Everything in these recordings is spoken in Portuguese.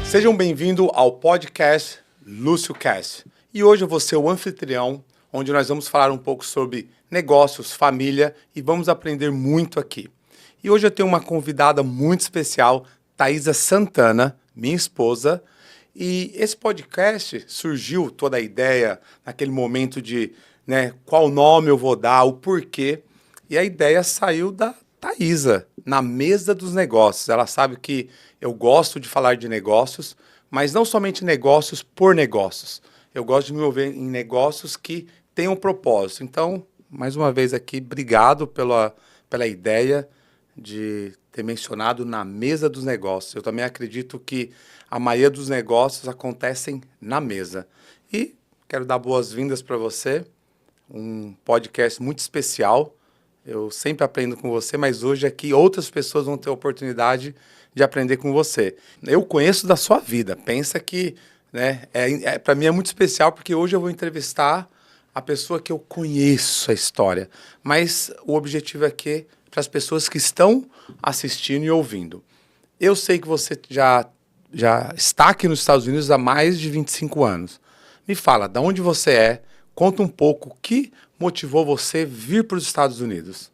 Sejam bem-vindos ao podcast Lúcio Cast. E hoje eu vou ser o anfitrião, onde nós vamos falar um pouco sobre negócios, família e vamos aprender muito aqui. E hoje eu tenho uma convidada muito especial, Thaisa Santana, minha esposa. E esse podcast surgiu, toda a ideia, naquele momento de qual nome eu vou dar, o porquê. E a ideia saiu da Thaisa, na mesa dos negócios. Ela sabe que eu gosto de falar de negócios, mas não somente negócios por negócios. Eu gosto de me envolver em negócios que tenham propósito. Então, mais uma vez aqui, obrigado pela ideia de ter mencionado na mesa dos negócios. Eu também acredito que a maioria dos negócios acontecem na mesa. E quero dar boas-vindas para você, um podcast muito especial. Eu sempre aprendo com você, mas hoje aqui outras pessoas vão ter a oportunidade de aprender com você. Eu conheço da sua vida, pensa que para mim é muito especial porque hoje eu vou entrevistar a pessoa que eu conheço a história, mas o objetivo aqui é para as pessoas que estão assistindo e ouvindo. Eu sei que você já está aqui nos Estados Unidos há mais de 25 anos. Me fala, de onde você é, conta um pouco o que motivou você vir para os Estados Unidos.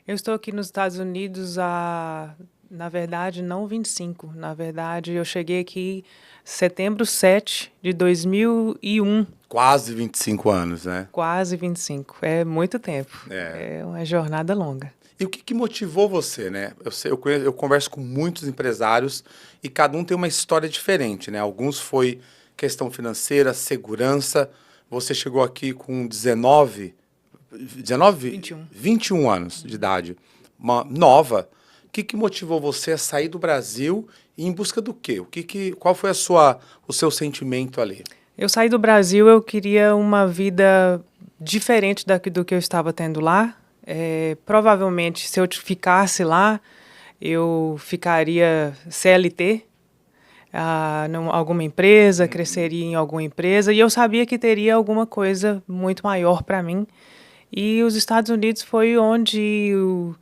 Eu estou aqui nos Estados Unidos há, na verdade, não 25. Na verdade, eu cheguei aqui setembro 7 de 2001. Quase 25 anos, né? Quase 25. É muito tempo. É uma jornada longa. E o que motivou você, né? Eu converso com muitos empresários e cada um tem uma história diferente, né? Alguns foi questão financeira, segurança. Você chegou aqui com 21 anos de idade, uma nova. O que motivou você a sair do Brasil e em busca do quê? Qual foi o seu sentimento ali? Eu saí do Brasil, eu queria uma vida diferente do que eu estava tendo lá. Provavelmente, se eu ficasse lá, eu ficaria CLT, alguma empresa, cresceria em alguma empresa, e eu sabia que teria alguma coisa muito maior para mim. E os Estados Unidos foi onde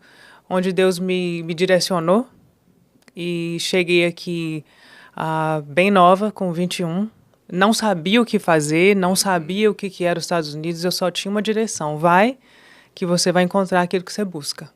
Deus me direcionou, e cheguei aqui bem nova, com 21. Não sabia o que fazer, não sabia o que era os Estados Unidos, eu só tinha uma direção: vai, que você vai encontrar aquilo que você busca.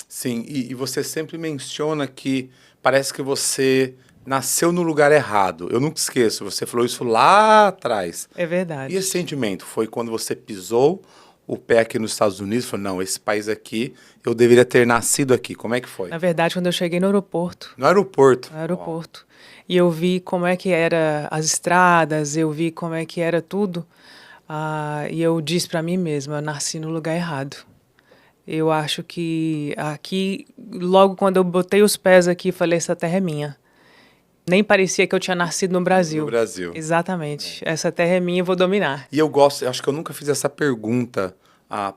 Sim, e você sempre menciona que parece que você nasceu no lugar errado. Eu nunca esqueço, você falou isso lá atrás. É verdade. E esse sentimento foi quando você pisou o pé aqui nos Estados Unidos e falou, não, esse país aqui, eu deveria ter nascido aqui. Como é que foi? Na verdade, quando eu cheguei no aeroporto. No aeroporto? No aeroporto. E eu vi como é que era as estradas, eu vi como é que era tudo. E eu disse para mim mesma, eu nasci no lugar errado. Eu acho que aqui, logo quando eu botei os pés aqui, falei, essa terra é minha. Nem parecia que eu tinha nascido no Brasil. No Brasil. Exatamente. Essa terra é minha, eu vou dominar. E eu acho que eu nunca fiz essa pergunta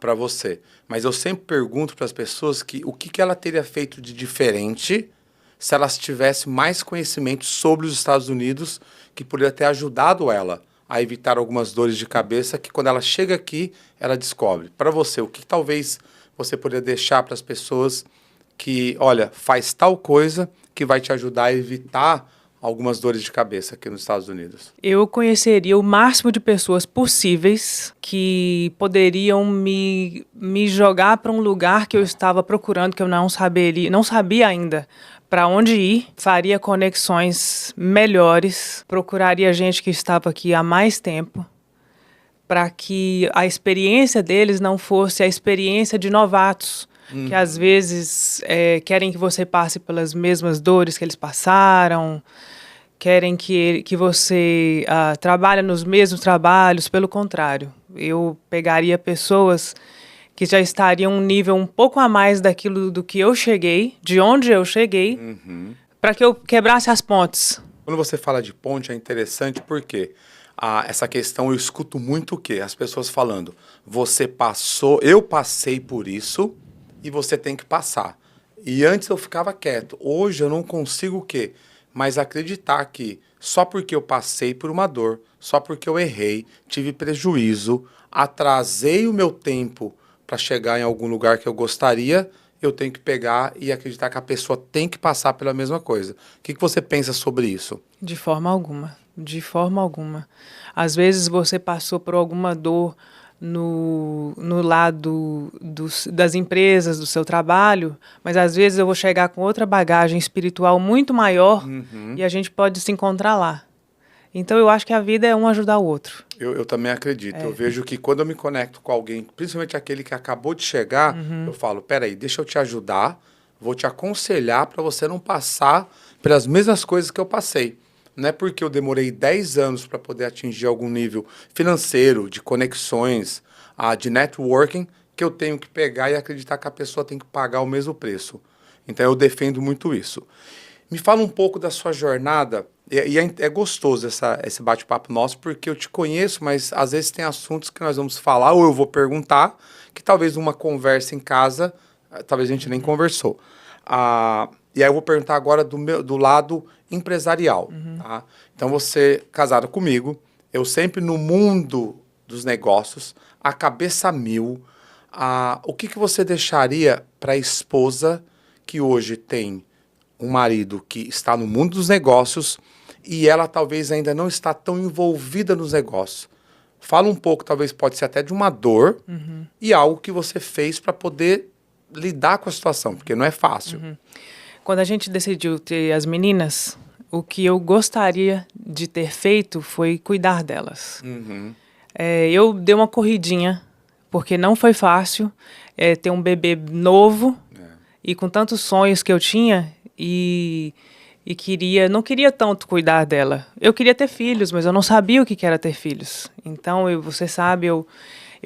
para você, mas eu sempre pergunto para as pessoas o que ela teria feito de diferente se elas tivessem mais conhecimento sobre os Estados Unidos, que poderia ter ajudado ela a evitar algumas dores de cabeça que quando ela chega aqui, ela descobre. Para você, o que talvez você poderia deixar para as pessoas que, olha, faz tal coisa que vai te ajudar a evitar algumas dores de cabeça aqui nos Estados Unidos? Eu conheceria o máximo de pessoas possíveis que poderiam me jogar para um lugar que eu estava procurando, que eu não sabia ainda para onde ir, faria conexões melhores, procuraria gente que estava aqui há mais tempo, para que a experiência deles não fosse a experiência de novatos, que às vezes querem que você passe pelas mesmas dores que eles passaram, querem que você trabalhe nos mesmos trabalhos. Pelo contrário, eu pegaria pessoas que já estariam um nível um pouco a mais daquilo do que eu cheguei, de onde eu cheguei, para que eu quebrasse as pontes. Quando você fala de ponte, é interessante porque essa questão eu escuto muito o quê? As pessoas falando, eu passei por isso e você tem que passar. E antes eu ficava quieto. Hoje eu não consigo o quê? Mas acreditar que só porque eu passei por uma dor, só porque eu errei, tive prejuízo, atrasei o meu tempo para chegar em algum lugar que eu gostaria, eu tenho que pegar e acreditar que a pessoa tem que passar pela mesma coisa. O que você pensa sobre isso? De forma alguma. De forma alguma. Às vezes você passou por alguma dor no lado das empresas, do seu trabalho, mas às vezes eu vou chegar com outra bagagem espiritual muito maior e a gente pode se encontrar lá. Então eu acho que a vida é um ajudar o outro. Eu também acredito. Eu vejo que quando eu me conecto com alguém, principalmente aquele que acabou de chegar, eu falo, peraí, deixa eu te ajudar, vou te aconselhar para você não passar pelas mesmas coisas que eu passei. Não é porque eu demorei 10 anos para poder atingir algum nível financeiro, de conexões, de networking, que eu tenho que pegar e acreditar que a pessoa tem que pagar o mesmo preço. Então eu defendo muito isso. Me fala um pouco da sua jornada, e é gostoso esse bate-papo nosso, porque eu te conheço, mas às vezes tem assuntos que nós vamos falar, ou eu vou perguntar, que talvez numa conversa em casa, talvez a gente nem conversou. E aí eu vou perguntar agora do lado empresarial. Tá? Então você, casado comigo, eu sempre no mundo dos negócios, a cabeça mil, o que você deixaria para a esposa que hoje tem um marido que está no mundo dos negócios e ela talvez ainda não está tão envolvida nos negócios? Fala um pouco, talvez pode ser até de uma dor e algo que você fez para poder lidar com a situação, porque não é fácil. Quando a gente decidiu ter as meninas, o que eu gostaria de ter feito foi cuidar delas. Eu dei uma corridinha, porque não foi fácil ter um bebê novo e com tantos sonhos que eu tinha e não queria tanto cuidar dela. Eu queria ter filhos, mas eu não sabia o que era ter filhos. Então, você sabe, eu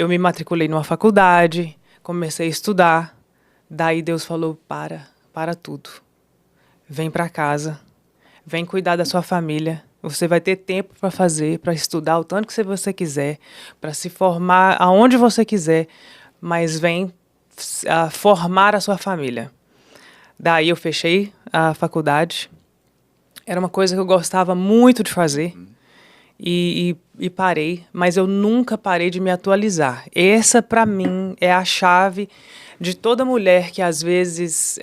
me matriculei numa faculdade, comecei a estudar. Daí Deus falou, para tudo. Vem para casa, vem cuidar da sua família. Você vai ter tempo para fazer, para estudar o tanto que você quiser, para se formar aonde você quiser, mas vem formar a sua família. Daí eu fechei a faculdade. Era uma coisa que eu gostava muito de fazer e parei, mas eu nunca parei de me atualizar. Essa, para mim, é a chave de toda mulher que, às vezes,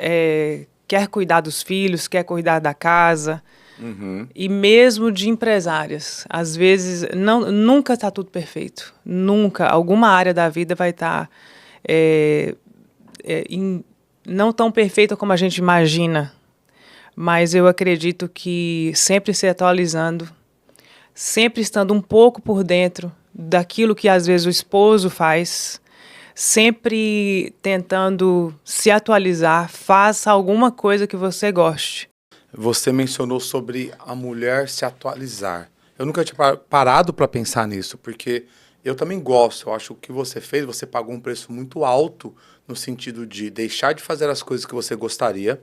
quer cuidar dos filhos, quer cuidar da casa, e mesmo de empresárias. Às vezes, nunca está tudo perfeito. Nunca. Alguma área da vida vai estar não tão perfeita como a gente imagina, mas eu acredito que sempre se atualizando, sempre estando um pouco por dentro daquilo que às vezes o esposo faz, sempre tentando se atualizar, faça alguma coisa que você goste. Você mencionou sobre a mulher se atualizar. Eu nunca tinha parado para pensar nisso, porque eu também gosto. Eu acho que o que você fez, você pagou um preço muito alto no sentido de deixar de fazer as coisas que você gostaria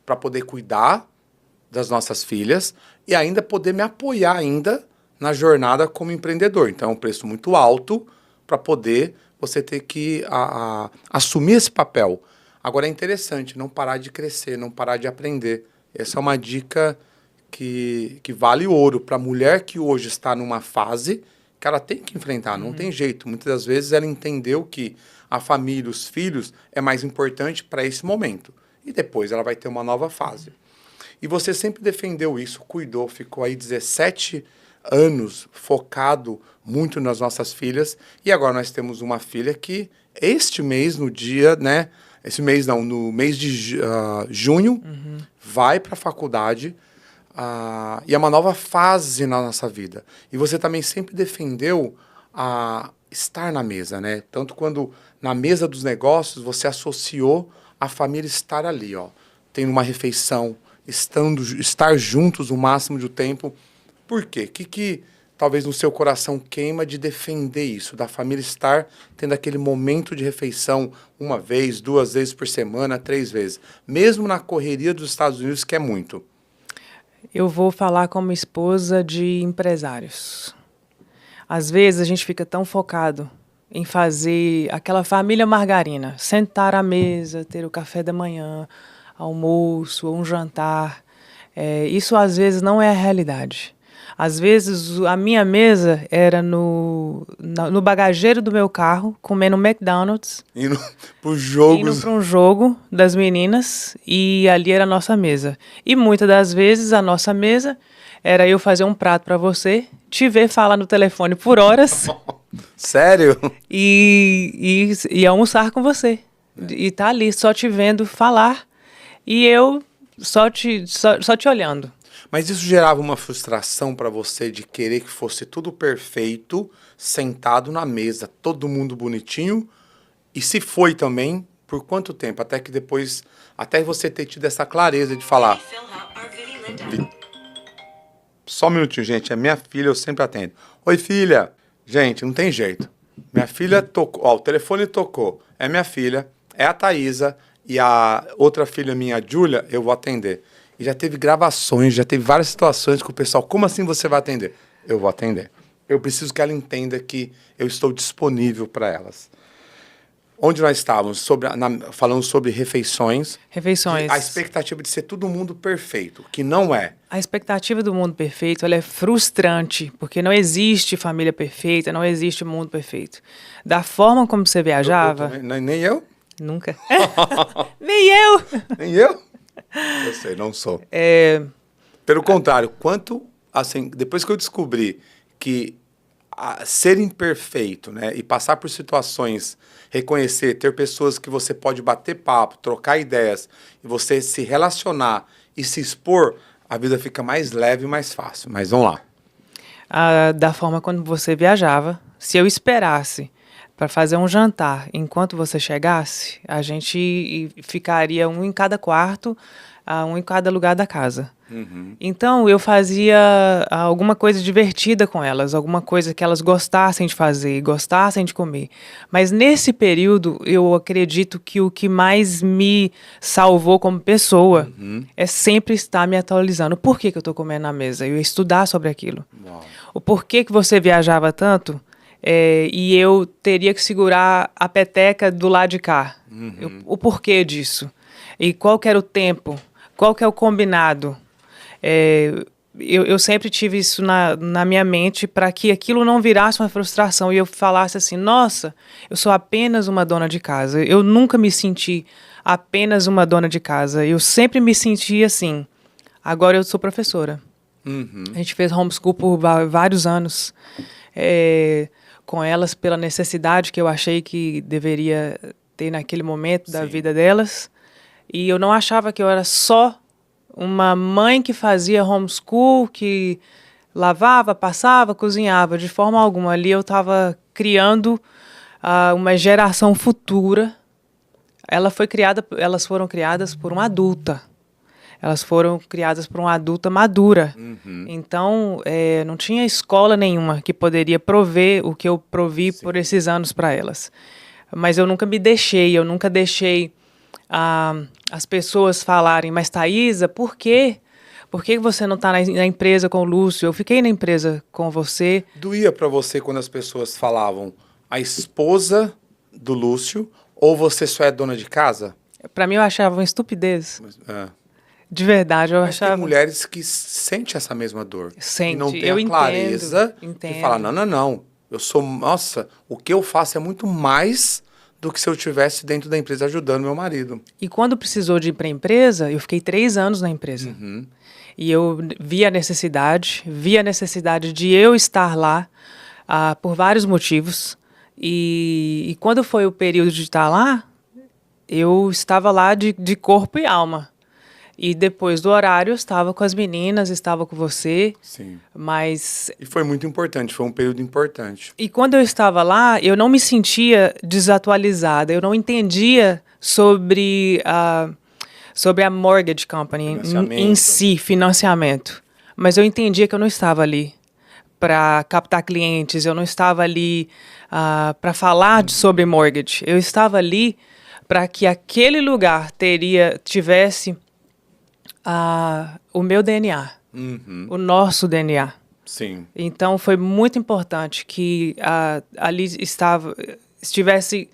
para poder cuidar das nossas filhas e ainda poder me apoiar ainda na jornada como empreendedor. Então é um preço muito alto para poder você ter que assumir esse papel. Agora é interessante não parar de crescer, não parar de aprender. Essa é uma dica que vale ouro para a mulher que hoje está numa fase que ela tem que enfrentar, não tem jeito. Muitas das vezes ela entendeu que a família, os filhos, é mais importante para esse momento. E depois ela vai ter uma nova fase. E você sempre defendeu isso, cuidou, ficou aí 17 anos focado muito nas nossas filhas. E agora nós temos uma filha que este mês, no dia, né? Esse mês não, no mês de junho, vai para a faculdade. E é uma nova fase na nossa vida. E você também sempre defendeu estar na mesa, né? Tanto quando na mesa dos negócios você associou a família estar ali, ó, tendo uma refeição, estar juntos o máximo do tempo. Por quê? O que talvez no seu coração queima de defender isso, da família estar tendo aquele momento de refeição uma vez, 2 vezes por semana, 3 vezes, mesmo na correria dos Estados Unidos, que é muito? Eu vou falar como esposa de empresários. Às vezes a gente fica tão focado em fazer aquela família margarina, sentar à mesa, ter o café da manhã, almoço ou um jantar. Isso às vezes não é a realidade. Às vezes, a minha mesa era no bagageiro do meu carro, comendo McDonald's. Indo para os jogos. Indo para um jogo das meninas, e ali era a nossa mesa. E muitas das vezes, a nossa mesa era eu fazer um prato para você, te ver falar no telefone por horas. Sério? E almoçar com você. E tá ali só te vendo falar e eu só te olhando. Mas isso gerava uma frustração para você de querer que fosse tudo perfeito, sentado na mesa, todo mundo bonitinho? E se foi também, por quanto tempo? Até que depois, até você ter tido essa clareza de falar. Só um minutinho, gente. É minha filha, eu sempre atendo. Oi, filha. Gente, não tem jeito. Minha filha tocou. Ó, o telefone tocou. É minha filha, é a Thaísa e a outra filha minha, a Júlia, eu vou atender. E já teve gravações, já teve várias situações que o pessoal, como assim você vai atender? Eu vou atender. Eu preciso que ela entenda que eu estou disponível para elas. Onde nós estávamos? Falando sobre refeições. Refeições. A expectativa de ser todo mundo perfeito, que não é. A expectativa do mundo perfeito, ela é frustrante, porque não existe família perfeita, não existe mundo perfeito. Da forma como você viajava... Nem eu? Nunca. Nem eu! Nem eu? Eu sei, não sou. Pelo contrário, assim, depois que eu descobri que ser imperfeito, né, e passar por situações, reconhecer, ter pessoas que você pode bater papo, trocar ideias, e você se relacionar e se expor, a vida fica mais leve e mais fácil. Mas vamos lá. Da forma quando você viajava, se eu esperasse para fazer um jantar enquanto você chegasse, a gente ficaria um em cada quarto, um em cada lugar da casa. Uhum. Então, eu fazia alguma coisa divertida com elas, alguma coisa que elas gostassem de fazer, gostassem de comer. Mas nesse período, eu acredito que o que mais me salvou como pessoa é sempre estar me atualizando. Por que eu estou comendo na mesa? Eu ia estudar sobre aquilo. Uau. O porquê que você viajava tanto e eu teria que segurar a peteca do lado de cá. O porquê disso. E qual que era o tempo? Qual que é o combinado? Eu sempre tive isso na minha mente para que aquilo não virasse uma frustração e eu falasse assim, nossa, eu sou apenas uma dona de casa. Eu nunca me senti apenas uma dona de casa. Eu sempre me senti assim. Agora eu sou professora. A gente fez homeschool por vários anos com elas pela necessidade que eu achei que deveria ter naquele momento da vida delas. E eu não achava que eu era só uma mãe que fazia homeschool, que lavava, passava, cozinhava. De forma alguma. Ali eu estava criando uma geração futura. Elas foram criadas por uma adulta. Elas foram criadas por uma adulta madura. Então, não tinha escola nenhuma que poderia prover o que eu provi por esses anos para elas. Mas eu nunca me deixei, eu nunca deixei as pessoas falarem, mas Thaísa, por quê? Por que você não está na empresa com o Lúcio? Eu fiquei na empresa com você. Doía para você quando as pessoas falavam a esposa do Lúcio ou você só é dona de casa? Para mim eu achava uma estupidez. De verdade, eu achava. Tem mulheres que sentem essa mesma dor. Sente, e não tem eu a clareza entendo. de falar, não. Eu sou, nossa, o que eu faço é muito mais do que se eu estivesse dentro da empresa ajudando meu marido. E quando precisou de ir para a empresa, eu fiquei 3 anos na empresa. E eu vi a necessidade de eu estar lá por vários motivos. E quando foi o período de estar lá, eu estava lá de corpo e alma. E depois do horário, eu estava com as meninas, estava com você. Sim. Mas... E foi muito importante, foi um período importante. E quando eu estava lá, eu não me sentia desatualizada, eu não entendia sobre a mortgage company em si, financiamento. Mas eu entendia que eu não estava ali para captar clientes, eu não estava ali para falar sobre mortgage. Eu estava ali para que aquele lugar tivesse o meu DNA, o nosso DNA. Sim. Então, foi muito importante que ali estivesse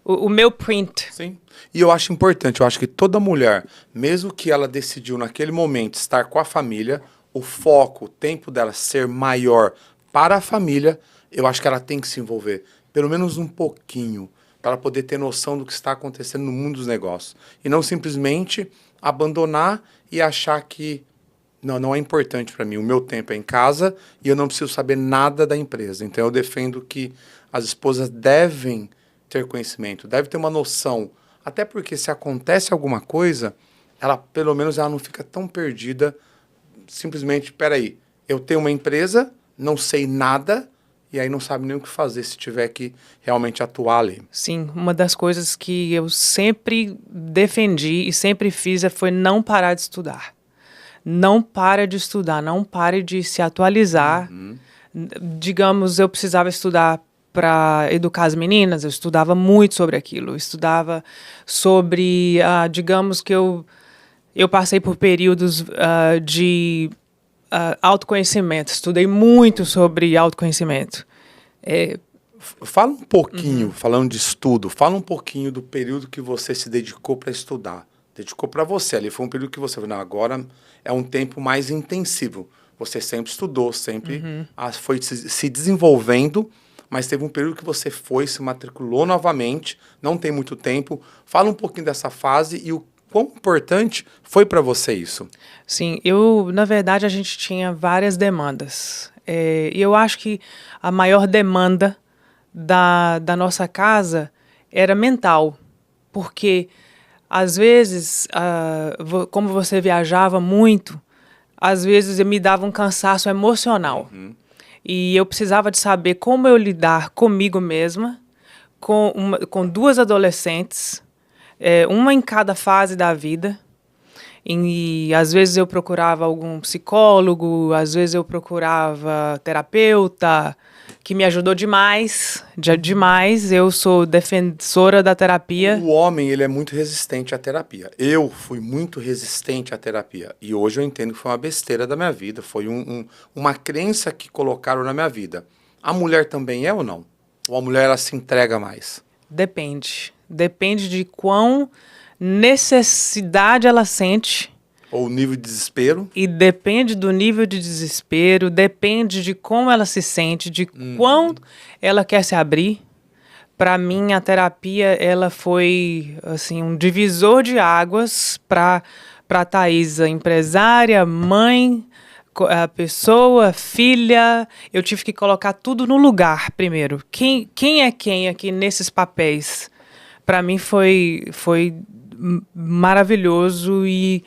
o meu print. Sim. E eu acho importante, eu acho que toda mulher, mesmo que ela decidiu naquele momento estar com a família, o foco, o tempo dela ser maior para a família, eu acho que ela tem que se envolver, pelo menos um pouquinho, para ela poder ter noção do que está acontecendo no mundo dos negócios. E não simplesmente abandonar e achar que não é importante para mim, o meu tempo é em casa e eu não preciso saber nada da empresa. Então eu defendo que as esposas devem ter conhecimento, devem ter uma noção, até porque se acontece alguma coisa, ela pelo menos ela não fica tão perdida, simplesmente, peraí, eu tenho uma empresa, não sei nada, e aí não sabe nem o que fazer se tiver que realmente atuar ali. Sim, uma das coisas que eu sempre defendi e sempre fiz foi não parar de estudar. Não para de estudar, não pare de se atualizar. Digamos, eu precisava estudar para educar as meninas, eu estudava muito sobre aquilo. Eu estudava sobre, digamos que eu passei por períodos de autoconhecimento, estudei muito sobre autoconhecimento. Fala um pouquinho, falando de estudo, fala um pouquinho do período que você se dedicou para estudar. Dedicou para você, ali foi um período que você falou, não, agora é um tempo mais intensivo. Você sempre estudou, sempre foi se desenvolvendo, mas teve um período que você foi, se matriculou novamente, não tem muito tempo. Fala um pouquinho dessa fase e o quão importante foi para você isso? Sim, na verdade, a gente tinha várias demandas. E eu acho que a maior demanda da nossa casa era mental, porque às vezes, como você viajava muito, às vezes me dava um cansaço emocional. E eu precisava de saber como eu lidar comigo mesma, com duas adolescentes, uma em cada fase da vida. E às vezes eu procurava algum psicólogo, às vezes eu procurava terapeuta, que me ajudou demais, demais. Eu sou defensora da terapia. O homem, ele é muito resistente à terapia. Eu fui muito resistente à terapia. E hoje eu entendo que foi uma besteira da minha vida, foi uma crença que colocaram na minha vida. A mulher também é ou não? Ou a mulher, ela se entrega mais? Depende. Depende de quão necessidade ela sente. Ou o nível de desespero. E depende do nível de desespero, depende de como ela se sente, de quão ela quer se abrir. Para mim, a terapia ela foi assim, um divisor de águas para a Thaisa, empresária, mãe, a pessoa, filha. Eu tive que colocar tudo no lugar primeiro. Quem é quem aqui nesses papéis? Para mim foi maravilhoso e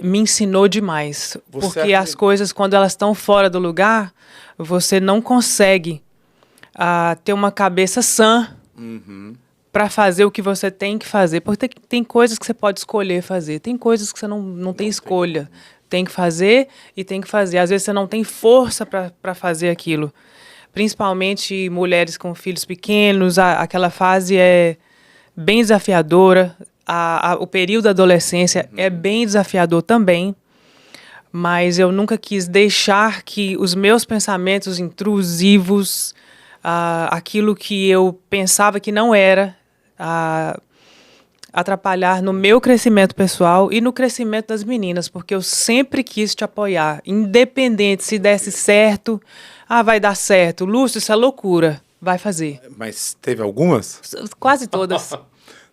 me ensinou demais. Porque as coisas, quando elas estão fora do lugar, você não consegue ter uma cabeça sã para fazer o que você tem que fazer. Porque tem coisas que você pode escolher fazer, tem coisas que você não tem escolha. Tem que fazer e tem que fazer. Às vezes você não tem força para fazer aquilo. Principalmente mulheres com filhos pequenos, aquela fase é bem desafiadora. O período da adolescência é bem desafiador também, mas eu nunca quis deixar que os meus pensamentos intrusivos, aquilo que eu pensava que não era, atrapalhar no meu crescimento pessoal e no crescimento das meninas, porque eu sempre quis te apoiar, independente se desse certo, vai dar certo. Lúcio, isso é loucura, vai fazer. Mas teve algumas? Quase todas.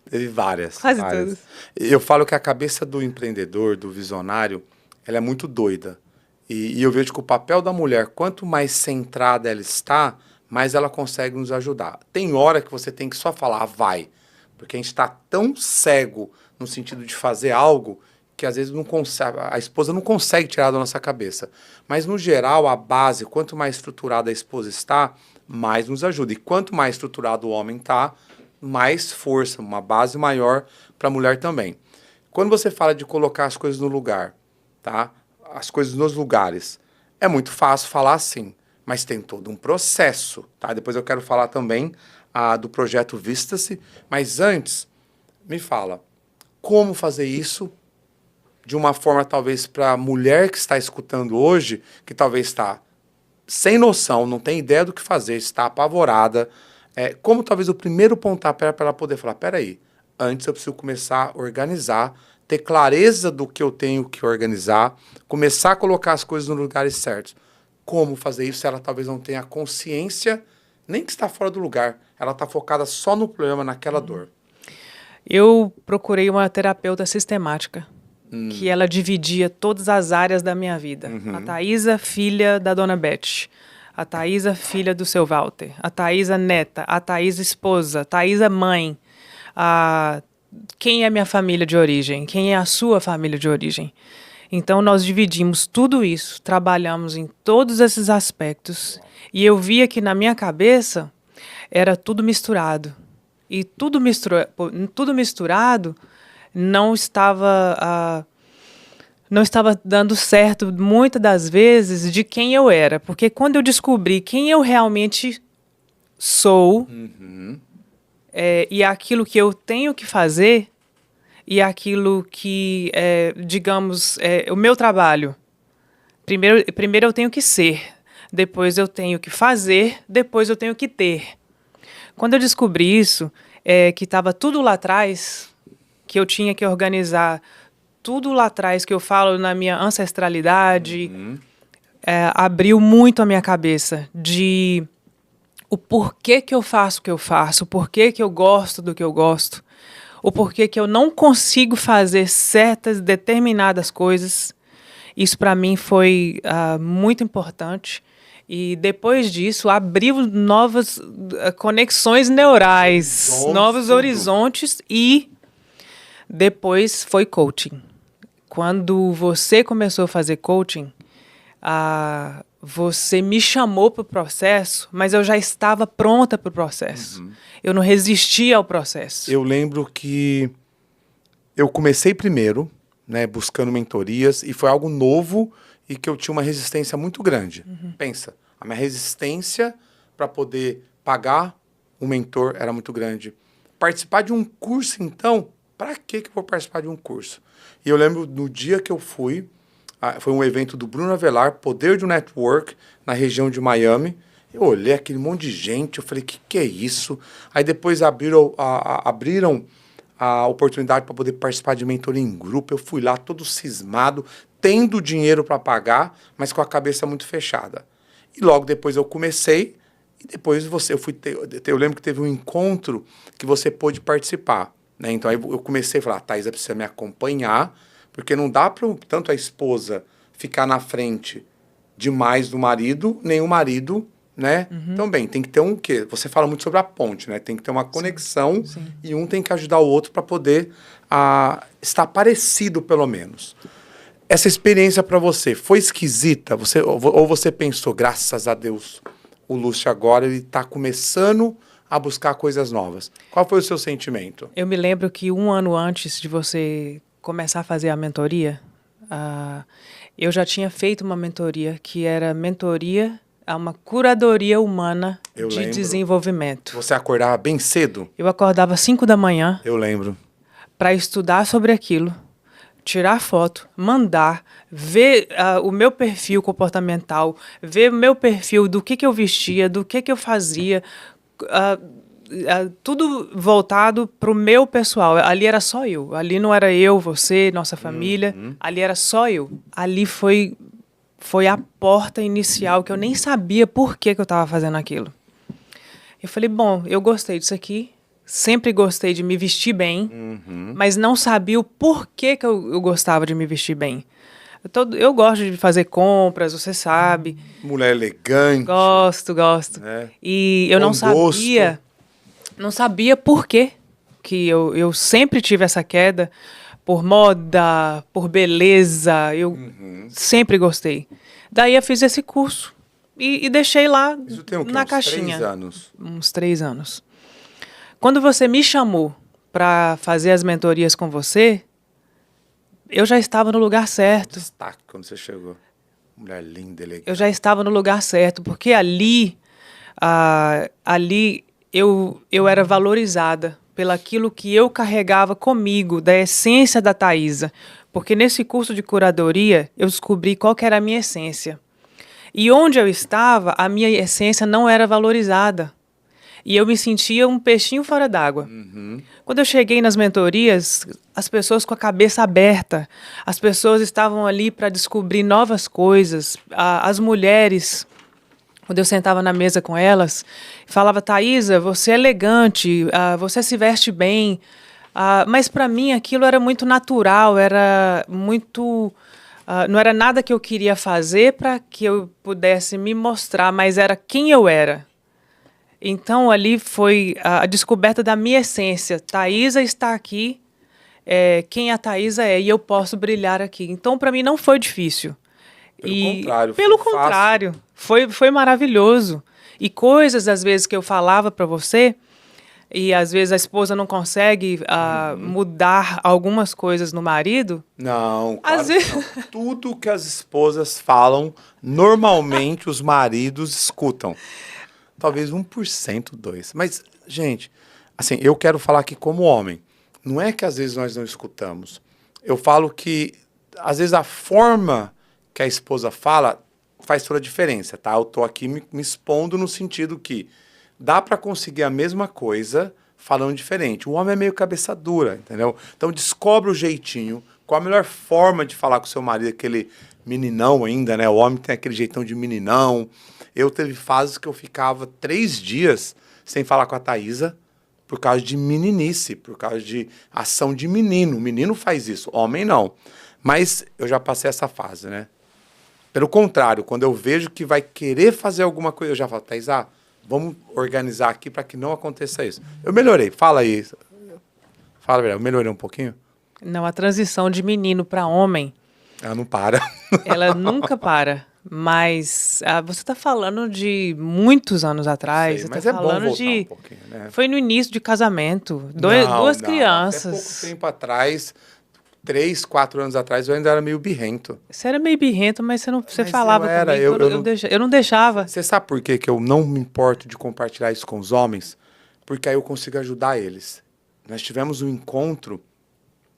Teve várias. Quase todas. Eu falo que a cabeça do empreendedor, do visionário, ela é muito doida. E eu vejo que o papel da mulher, quanto mais centrada ela está, mais ela consegue nos ajudar. Tem hora que você tem que só falar, vai. Porque a gente está tão cego no sentido de fazer algo que às vezes não consegue, a esposa não consegue tirar da nossa cabeça. Mas, no geral, a base, quanto mais estruturada a esposa está, mais nos ajuda. E quanto mais estruturado o homem está, mais força, uma base maior para a mulher também. Quando você fala de colocar as coisas no lugar, tá? As coisas nos lugares, é muito fácil falar assim, mas tem todo um processo, tá? Depois eu quero falar também do projeto Vista-se, mas antes, me fala, como fazer isso de uma forma talvez para a mulher que está escutando hoje, que talvez está sem noção, não tem ideia do que fazer, está apavorada, como talvez o primeiro pontapé para ela poder falar, peraí, antes eu preciso começar a organizar, ter clareza do que eu tenho que organizar, começar a colocar as coisas nos lugares certos. Como fazer isso se ela talvez não tenha consciência, nem que está fora do lugar, ela está focada só no problema, naquela dor. Eu procurei uma terapeuta sistemática, que ela dividia todas as áreas da minha vida. A Thaísa, filha da dona Beth. A Thaísa, filha do seu Walter. A Thaísa, neta. A Thaísa, esposa. A Thaísa, mãe. Quem é minha família de origem? Quem é a sua família de origem? Então, nós dividimos tudo isso, trabalhamos em todos esses aspectos. E eu via que na minha cabeça era tudo misturado. E tudo misturado não estava dando certo muitas das vezes de quem eu era. Porque quando eu descobri quem eu realmente sou, e aquilo que eu tenho que fazer, e aquilo que, digamos, o meu trabalho. Primeiro eu tenho que ser, depois eu tenho que fazer, depois eu tenho que ter. Quando eu descobri isso, que estava tudo lá atrás, que eu tinha que organizar tudo lá atrás, que eu falo na minha ancestralidade, abriu muito a minha cabeça de o porquê que eu faço o que eu faço, o porquê que eu gosto do que eu gosto, o porquê que eu não consigo fazer certas determinadas coisas. Isso para mim foi muito importante. E depois disso, abriu novas conexões neurais, novos horizontes, e depois foi coaching. Quando você começou a fazer coaching, você me chamou para o processo, mas eu já estava pronta para o processo. Eu não resistia ao processo. Eu lembro que eu comecei primeiro, né, buscando mentorias, e foi algo novo e que eu tinha uma resistência muito grande. Pensa, a minha resistência para poder pagar um mentor era muito grande. Participar de um curso, então, para que eu vou participar de um curso? E eu lembro no dia que eu fui, foi um evento do Bruno Avelar, Poder do Network, na região de Miami. Eu olhei aquele monte de gente, eu falei, que é isso? Aí depois abriram a oportunidade para poder participar de mentoria em grupo. Eu fui lá todo cismado, tendo dinheiro para pagar, mas com a cabeça muito fechada. E logo depois eu comecei, e depois eu lembro que teve um encontro que você pôde participar, né? Então aí eu comecei a falar, Thaísa precisa me acompanhar, porque não dá para tanto a esposa ficar na frente demais do marido, nem o marido, né? Também tem que ter um quê? Você fala muito sobre a ponte, né? Tem que ter uma conexão, sim. E um tem que ajudar o outro para poder estar parecido, pelo menos. Essa experiência para você foi esquisita? Ou você pensou, graças a Deus, o Lúcio agora ele está começando a buscar coisas novas. Qual foi o seu sentimento? Eu me lembro que 1 ano antes de você começar a fazer a mentoria, eu já tinha feito uma mentoria que era uma curadoria humana de desenvolvimento. Você acordava bem cedo? Eu acordava às 5 da manhã. Eu lembro. Para estudar sobre aquilo, tirar foto, mandar, ver o meu perfil comportamental, ver o meu perfil do que eu vestia, do que eu fazia, tudo voltado para o meu pessoal. Ali era só eu. Ali não era eu, você, nossa família. Ali era só eu. Ali foi a porta inicial que eu nem sabia por que eu estava fazendo aquilo. Eu falei, bom, eu gostei disso aqui. Sempre gostei de me vestir bem, mas não sabia o porquê que eu gostava de me vestir bem. Eu gosto de fazer compras, você sabe. Mulher elegante. Gosto. É. E eu não sabia por quê que eu sempre tive essa queda por moda, por beleza. Eu sempre gostei. Daí eu fiz esse curso e deixei lá na caixinha. 3 anos? Uns 3 anos. Quando você me chamou para fazer as mentorias com você, eu já estava no lugar certo. Destaque quando você chegou. Mulher linda, elegante. Eu já estava no lugar certo, porque ali eu era valorizada pelaquilo que eu carregava comigo, da essência da Thaísa. Porque nesse curso de curadoria, eu descobri qual que era a minha essência. E onde eu estava, a minha essência não era valorizada. E eu me sentia um peixinho fora d'água. Quando eu cheguei nas mentorias, as pessoas com a cabeça aberta, as pessoas estavam ali para descobrir novas coisas. As mulheres, quando eu sentava na mesa com elas, falava: Thaisa, você é elegante, você se veste bem. Mas para mim aquilo era muito natural, era muito... não era nada que eu queria fazer para que eu pudesse me mostrar, mas era quem eu era. Então, ali foi a descoberta da minha essência. Thaisa está aqui, quem a Thaisa é, e eu posso brilhar aqui. Então, para mim, não foi difícil. Pelo contrário, foi maravilhoso. E coisas, às vezes, que eu falava para você, e às vezes a esposa não consegue mudar algumas coisas no marido. Não, claro que não. Tudo que as esposas falam, normalmente os maridos escutam. Talvez 1%, 2%. Mas, gente, assim, eu quero falar aqui como homem. Não é que às vezes nós não escutamos. Eu falo que, às vezes, a forma que a esposa fala faz toda a diferença, tá? Eu tô aqui me expondo no sentido que dá para conseguir a mesma coisa falando diferente. O homem é meio cabeça dura, entendeu? Então, descobre o jeitinho, qual a melhor forma de falar com o seu marido, aquele meninão ainda, né? O homem tem aquele jeitão de meninão. Eu teve fases que eu ficava 3 dias sem falar com a Thaisa por causa de meninice, por causa de ação de menino. O menino faz isso, homem não. Mas eu já passei essa fase, né? Pelo contrário, quando eu vejo que vai querer fazer alguma coisa, eu já falo: Thaisa, vamos organizar aqui para que não aconteça isso. Eu melhorei, fala aí. Fala, eu melhorei um pouquinho? Não, a transição de menino para homem... Ela não para. Ela nunca para. Mas você está falando de muitos anos atrás. Sei, mas você é tá bom falando voltar um pouquinho, né? Foi no início de casamento. Duas crianças. Até pouco tempo atrás, 3, 4 anos atrás, eu ainda era meio birrento. Você era meio birrento, mas você Mas falava comigo. Eu não deixava. Você sabe por que eu não me importo de compartilhar isso com os homens? Porque aí eu consigo ajudar eles. Nós tivemos um encontro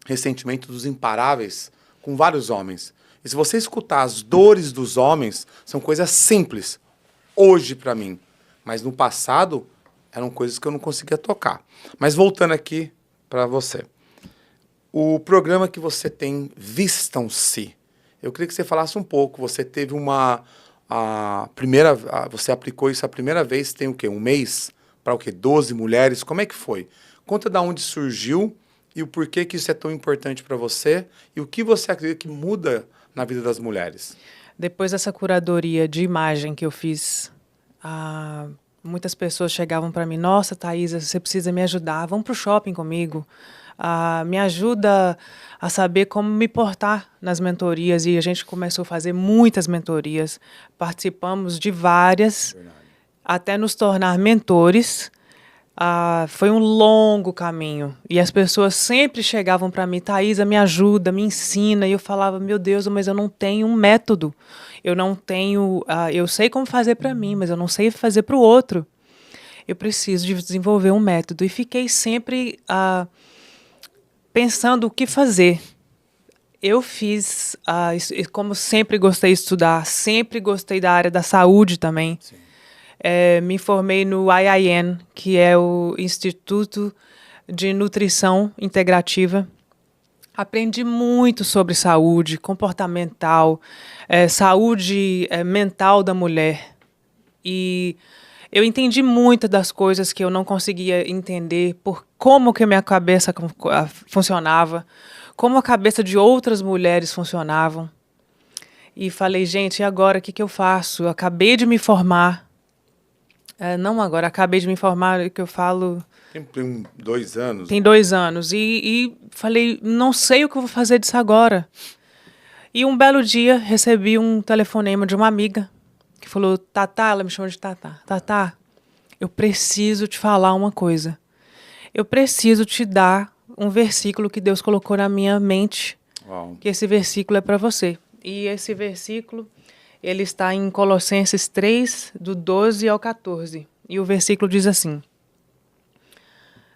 recentemente dos Imparáveis com vários homens. E se você escutar as dores dos homens, são coisas simples, hoje para mim. Mas no passado, eram coisas que eu não conseguia tocar. Mas voltando aqui para você. O programa que você tem, Vistam-se, eu queria que você falasse um pouco. Você teve você aplicou isso a primeira vez, tem o quê? Um mês? Para o quê? 12 mulheres? Como é que foi? Conta de onde surgiu e o porquê que isso é tão importante para você e o que você acredita que muda na vida das mulheres. Depois dessa curadoria de imagem que eu fiz, muitas pessoas chegavam para mim: nossa, Thaisa, você precisa me ajudar, vamos para o shopping comigo, me ajuda a saber como me portar nas mentorias. E a gente começou a fazer muitas mentorias, participamos de várias, até nos tornar mentores. Foi um longo caminho. E as pessoas sempre chegavam para mim: Thaisa, me ajuda, me ensina. E eu falava: meu Deus, mas eu não tenho um método. Eu não tenho... eu sei como fazer para mim, mas eu não sei fazer para o outro. Eu preciso de desenvolver um método. E fiquei sempre pensando o que fazer. Eu fiz... como sempre gostei de estudar, sempre gostei da área da saúde também. Sim. Me formei no IIN, que é o Instituto de Nutrição Integrativa. Aprendi muito sobre saúde comportamental, saúde mental da mulher. E eu entendi muitas das coisas que eu não conseguia entender, por como que a minha cabeça funcionava, como a cabeça de outras mulheres funcionavam. E falei: gente, e agora o que eu faço? Eu acabei de me formar. Não agora, acabei de me informar, que eu falo... Tem 2 anos. Tem 2 anos. E falei: não sei o que eu vou fazer disso agora. E um belo dia recebi um telefonema de uma amiga que falou: Tatá, ela me chamou de Tatá. Tatá, eu preciso te falar uma coisa. Eu preciso te dar um versículo que Deus colocou na minha mente. Uau. Que esse versículo é para você. E esse versículo... ele está em Colossenses 3, do 12 ao 14. E o versículo diz assim: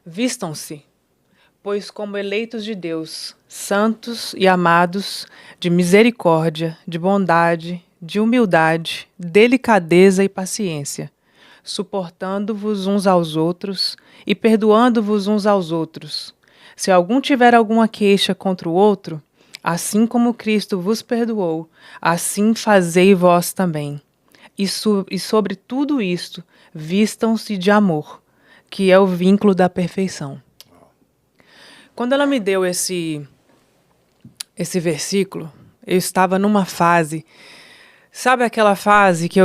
vistam-se, pois como eleitos de Deus, santos e amados, de misericórdia, de bondade, de humildade, delicadeza e paciência, suportando-vos uns aos outros e perdoando-vos uns aos outros. Se algum tiver alguma queixa contra o outro, assim como Cristo vos perdoou, assim fazei vós também. E sobre tudo isto, vistam-se de amor, que é o vínculo da perfeição. Quando ela me deu esse versículo, eu estava numa fase, sabe aquela fase que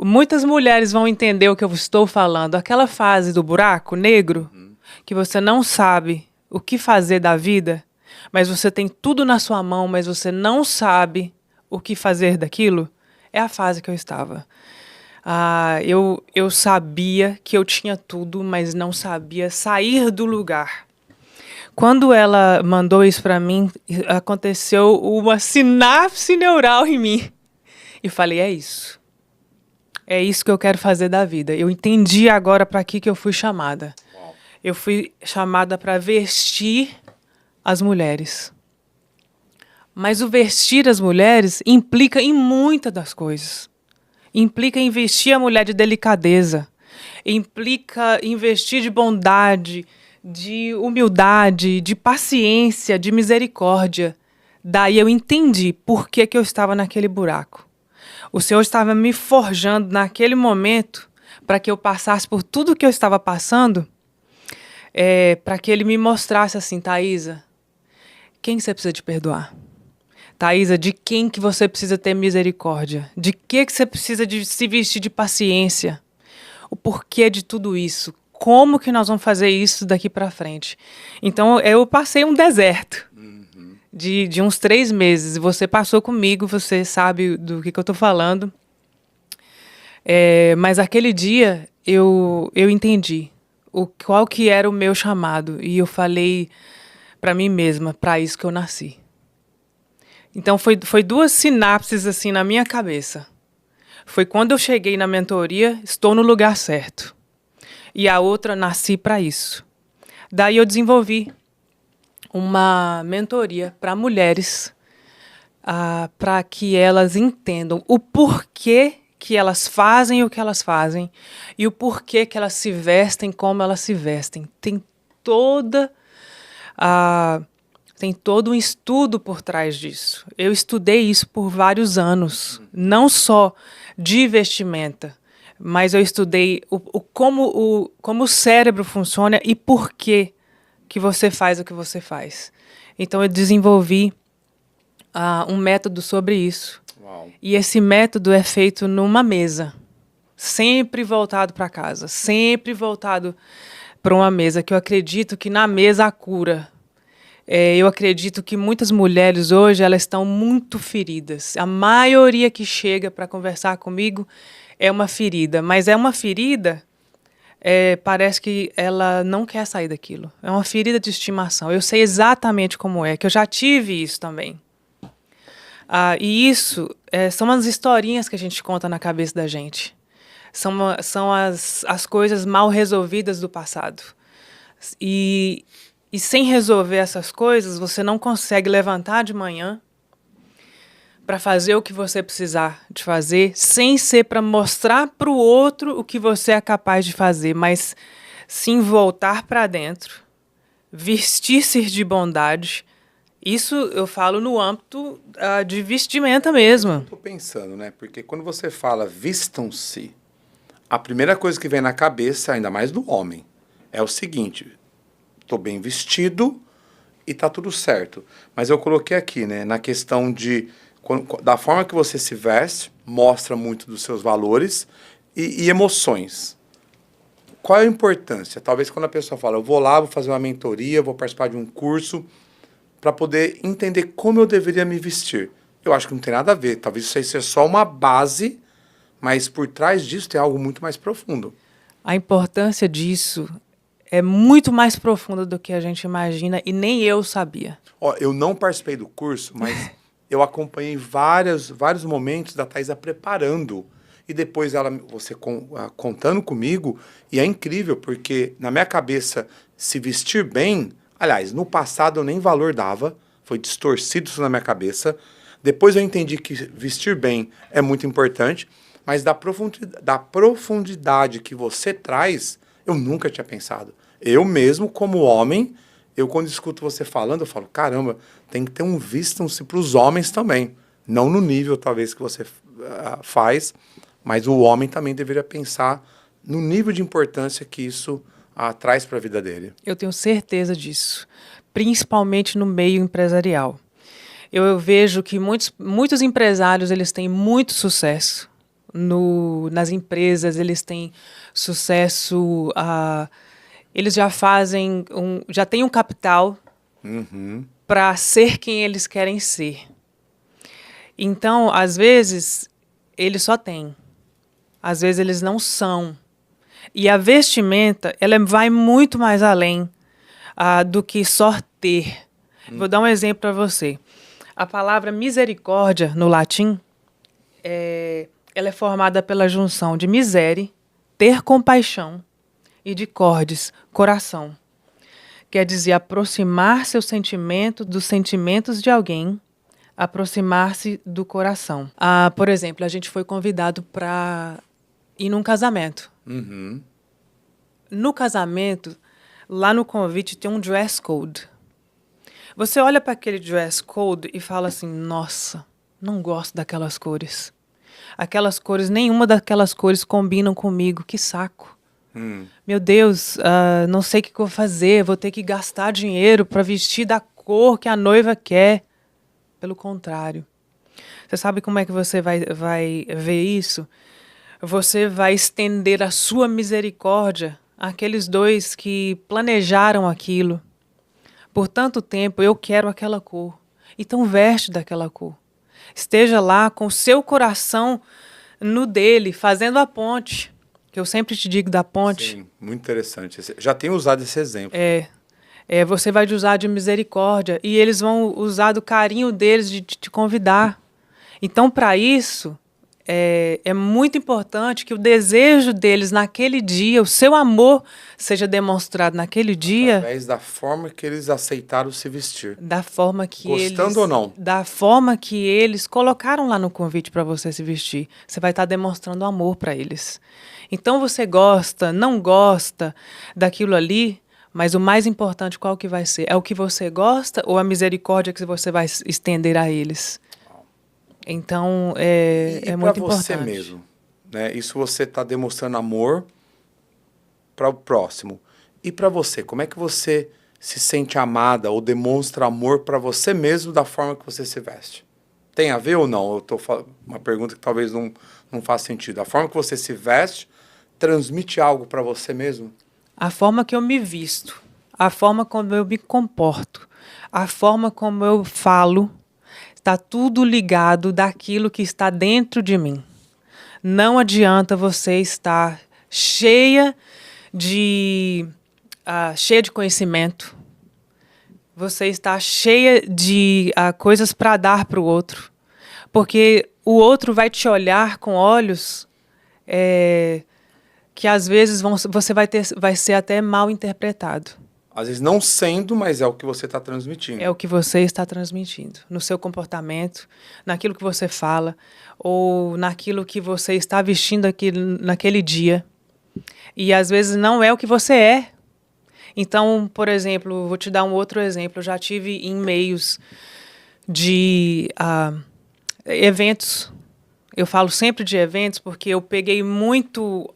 muitas mulheres vão entender o que eu estou falando, aquela fase do buraco negro, que você não sabe o que fazer da vida, mas você tem tudo na sua mão, mas você não sabe o que fazer daquilo, é a fase que eu estava. Eu sabia que eu tinha tudo, mas não sabia sair do lugar. Quando ela mandou isso para mim, aconteceu uma sinapse neural em mim. E falei, é isso. É isso que eu quero fazer da vida. Eu entendi agora para que eu fui chamada. Uau. Eu fui chamada para vestir as mulheres. Mas o vestir as mulheres implica em muitas das coisas. Implica em vestir a mulher de delicadeza. Implica em vestir de bondade, de humildade, de paciência, de misericórdia. Daí eu entendi por que eu estava naquele buraco. O Senhor estava me forjando naquele momento para que eu passasse por tudo que eu estava passando, para que Ele me mostrasse assim, Thaisa, quem você precisa de perdoar? Thaisa, de quem que você precisa ter misericórdia? De que você precisa de se vestir de paciência? O porquê de tudo isso? Como que nós vamos fazer isso daqui para frente? Então, eu passei um deserto de uns 3 meses. Você passou comigo, você sabe do que eu estou falando. Mas aquele dia, eu entendi qual que era o meu chamado. E eu falei para mim mesma, para isso que eu nasci. Então, foi 2 sinapses assim na minha cabeça. Foi quando eu cheguei na mentoria, estou no lugar certo. E a outra, nasci para isso. Daí eu desenvolvi uma mentoria para mulheres, para que elas entendam o porquê que elas fazem o que elas fazem e o porquê que elas se vestem como elas se vestem. Tem todo um estudo por trás disso. Eu estudei isso por vários anos, não só de vestimenta, mas eu estudei como o cérebro funciona e por que você faz o que você faz. Então, eu desenvolvi um método sobre isso. Uau. E esse método é feito numa mesa, sempre voltado para casa, sempre voltado para uma mesa, que eu acredito que na mesa há cura. Eu acredito que muitas mulheres hoje elas estão muito feridas. A maioria que chega para conversar comigo é uma ferida, mas é uma ferida, parece que ela não quer sair daquilo. É uma ferida de estimação. Eu sei exatamente como é, que eu já tive isso também. E isso são as historinhas que a gente conta na cabeça da gente. São as coisas mal resolvidas do passado. E sem resolver essas coisas, você não consegue levantar de manhã para fazer o que você precisar de fazer, sem ser para mostrar para o outro o que você é capaz de fazer, mas sim voltar para dentro, vestir-se de bondade. Isso eu falo no âmbito de vestimenta mesmo. Estou pensando, né? Porque quando você fala vistam-se, a primeira coisa que vem na cabeça, ainda mais do homem, é o seguinte: estou bem vestido e tá tudo certo. Mas eu coloquei aqui, né, na questão da forma que você se veste, mostra muito dos seus valores e emoções. Qual é a importância? Talvez quando a pessoa fala, eu vou lá, vou fazer uma mentoria, vou participar de um curso, para poder entender como eu deveria me vestir. Eu acho que não tem nada a ver. Talvez isso aí seja só uma base, mas por trás disso tem algo muito mais profundo. A importância disso é muito mais profunda do que a gente imagina e nem eu sabia. Eu não participei do curso, mas eu acompanhei vários momentos da Thaisa preparando. E depois você contando comigo, e é incrível, porque na minha cabeça, se vestir bem... Aliás, no passado eu nem valor dava, foi distorcido isso na minha cabeça. Depois eu entendi que vestir bem é muito importante, Mas da profundidade que você traz, eu nunca tinha pensado. Eu mesmo, como homem, eu quando escuto você falando, eu falo, caramba, tem que ter um vistam-se para os homens também. Não no nível, talvez, que você faz, mas o homem também deveria pensar no nível de importância que isso traz para a vida dele. Eu tenho certeza disso, principalmente no meio empresarial. Eu vejo que muitos empresários eles têm muito sucesso nas empresas, eles têm sucesso, eles já já têm um capital para ser quem eles querem ser. Então, às vezes, eles só têm. Às vezes, eles não são. E a vestimenta, ela vai muito mais além do que só ter. Vou dar um exemplo para você. A palavra misericórdia, no latim, ela é formada pela junção de misere, ter compaixão, e de cordes, coração. Quer dizer, aproximar seu sentimento dos sentimentos de alguém, aproximar-se do coração. Por exemplo, a gente foi convidado para ir num casamento. No casamento, lá no convite tem um dress code. Você olha para aquele dress code e fala assim, nossa, não gosto daquelas cores. Aquelas cores, nenhuma daquelas cores combinam comigo, que saco. Meu Deus, não sei o que eu vou fazer, vou ter que gastar dinheiro para vestir da cor que a noiva quer. Pelo contrário. Você sabe como é que você vai ver isso? Você vai estender a sua misericórdia àqueles dois que planejaram aquilo. Por tanto tempo, eu quero aquela cor. Então veste daquela cor. Esteja lá com o seu coração no dele, fazendo a ponte. Que eu sempre te digo da ponte. Sim, muito interessante. Já tenho usado esse exemplo. Você vai usar de misericórdia e eles vão usar do carinho deles de te convidar. Então, para isso, é muito importante que o desejo deles naquele dia, o seu amor, seja demonstrado naquele dia. Através da forma que eles aceitaram se vestir. Da forma que Gostando ou não. Da forma que eles colocaram lá no convite para você se vestir. Você vai estar demonstrando amor para eles. Então, você gosta, não gosta daquilo ali, mas o mais importante qual que vai ser? É o que você gosta ou a misericórdia que você vai estender a eles? Então, é muito importante. E para você mesmo, né? Isso você está demonstrando amor para o próximo. E para você, como é que você se sente amada ou demonstra amor para você mesmo da forma que você se veste? Tem a ver ou não? Eu tô falando uma pergunta que talvez não faça sentido. A forma que você se veste transmite algo para você mesmo? A forma que eu me visto, a forma como eu me comporto, a forma como eu falo, está tudo ligado daquilo que está dentro de mim. Não adianta você estar cheia de conhecimento, você está cheia de coisas para dar para o outro, porque o outro vai te olhar com olhos que às vezes você vai ser até mal interpretado. Às vezes não sendo, mas é o que você está transmitindo. É o que você está transmitindo. No seu comportamento, naquilo que você fala, ou naquilo que você está vestindo naquele dia. E às vezes não é o que você é. Então, por exemplo, vou te dar um outro exemplo. Eu já tive em meios de eventos. Eu falo sempre de eventos porque eu peguei muitos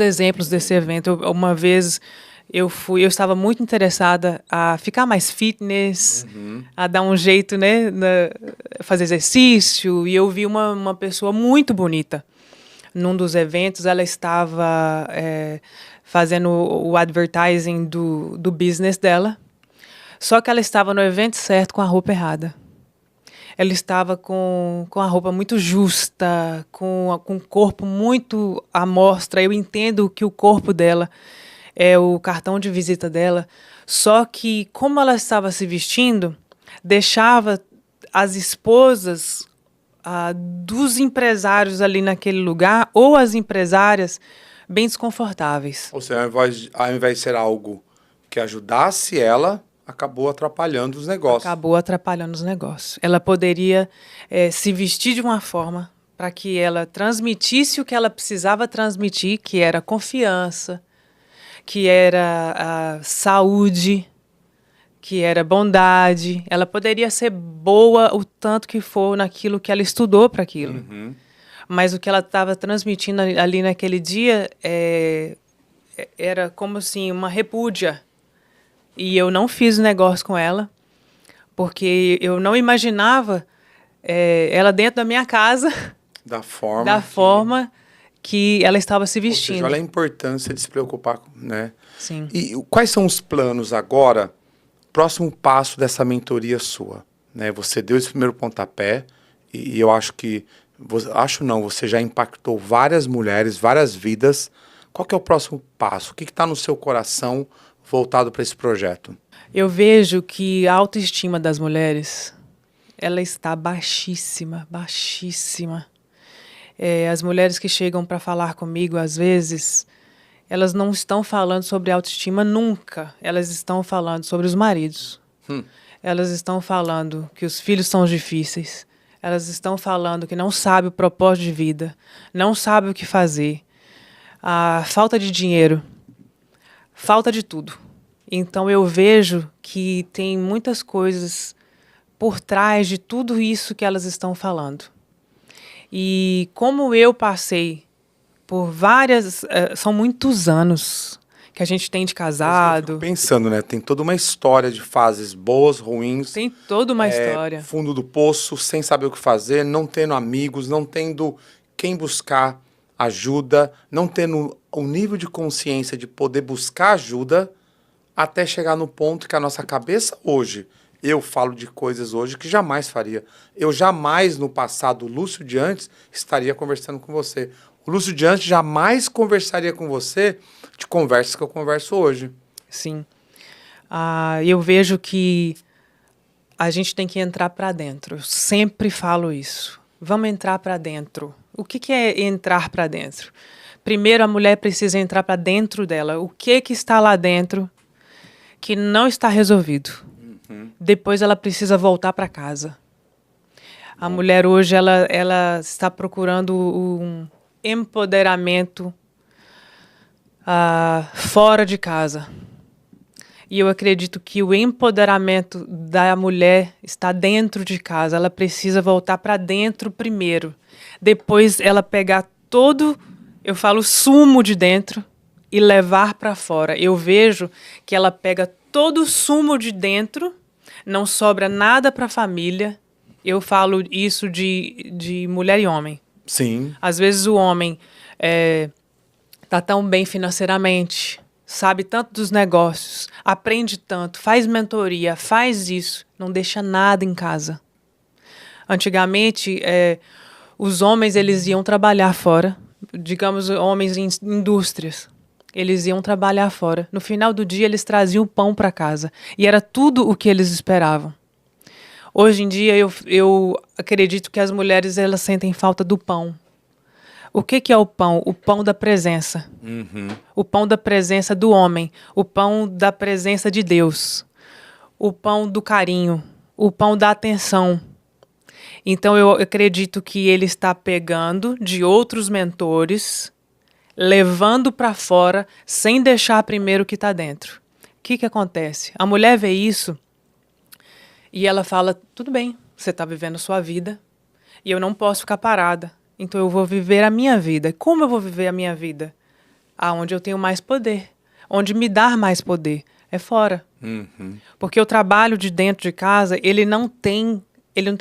exemplos desse evento. Uma vez eu estava muito interessada a ficar mais fitness, a dar um jeito, né, fazer exercício, e eu vi uma pessoa muito bonita. Num dos eventos, ela estava fazendo o advertising do business dela, só que ela estava no evento certo com a roupa errada. Ela estava com a roupa muito justa, com o corpo muito à mostra. Eu entendo que o corpo dela é o cartão de visita dela, só que como ela estava se vestindo, deixava as esposas dos empresários ali naquele lugar, ou as empresárias, bem desconfortáveis. Ou seja, ao invés de ser algo que ajudasse ela, acabou atrapalhando os negócios. Acabou atrapalhando os negócios. Ela poderia se vestir de uma forma para que ela transmitisse o que ela precisava transmitir, que era confiança, que era a saúde, que era bondade. Ela poderia ser boa o tanto que for naquilo que ela estudou para aquilo. Mas o que ela estava transmitindo ali naquele dia era como assim, uma repúdia. E eu não fiz negócio com ela, porque eu não imaginava ela dentro da minha casa Da forma. da forma que ela estava se Ou vestindo. seja, olha a importância de se preocupar, né? Sim. E quais são os planos agora, próximo passo dessa mentoria sua? Né? Você deu esse primeiro pontapé e eu acho que, você já impactou várias mulheres, várias vidas. Qual que é o próximo passo? O que está no seu coração voltado para esse projeto? Eu vejo que a autoestima das mulheres, ela está baixíssima, baixíssima. As mulheres que chegam para falar comigo, às vezes, elas não estão falando sobre autoestima nunca. Elas estão falando sobre os maridos. Elas estão falando que os filhos são difíceis. Elas estão falando que não sabe o propósito de vida, não sabe o que fazer. A falta de dinheiro, falta de tudo. Então eu vejo que tem muitas coisas por trás de tudo isso que elas estão falando. E como eu passei por são muitos anos que a gente tem de Eu casado. fico pensando, né? Tem toda uma história de fases boas, ruins. Tem toda uma história. Fundo do poço, sem saber o que fazer, não tendo amigos, não tendo quem buscar ajuda, não tendo o nível de consciência de poder buscar ajuda, até chegar no ponto que a nossa cabeça hoje, eu falo de coisas hoje que jamais faria. Eu jamais, no passado, o Lúcio de antes, estaria conversando com você. O Lúcio de antes jamais conversaria com você de conversas que eu converso hoje. Sim. Eu vejo que a gente tem que entrar para dentro. Eu sempre falo isso. Vamos entrar para dentro. O que é entrar para dentro? Primeiro, a mulher precisa entrar para dentro dela. O que está lá dentro que não está resolvido? Depois, ela precisa voltar para casa. A mulher hoje ela está procurando um empoderamento fora de casa. E eu acredito que o empoderamento da mulher está dentro de casa. Ela precisa voltar para dentro primeiro. Depois ela pegar todo, eu falo, sumo de dentro e levar para fora. Eu vejo que ela pega todo o sumo de dentro, não sobra nada para a família. Eu falo isso de mulher e homem. Sim. Às vezes o homem está tão bem financeiramente, sabe tanto dos negócios, aprende tanto, faz mentoria, faz isso, não deixa nada em casa. Antigamente, os homens eles iam trabalhar fora, digamos, homens em indústrias. Eles iam trabalhar fora. No final do dia, eles traziam pão para casa. E era tudo o que eles esperavam. Hoje em dia, eu acredito que as mulheres elas sentem falta do pão. O que é o pão? O pão da presença. O pão da presença do homem. O pão da presença de Deus. O pão do carinho. O pão da atenção. Então, eu acredito que ele está pegando de outros mentores, levando para fora, sem deixar primeiro o que está dentro. O que acontece? A mulher vê isso e ela fala, tudo bem, você está vivendo a sua vida e eu não posso ficar parada. Então eu vou viver a minha vida. Como eu vou viver a minha vida? Aonde eu tenho mais poder. Onde me dar mais poder. É fora. Porque o trabalho de dentro de casa, ele não tem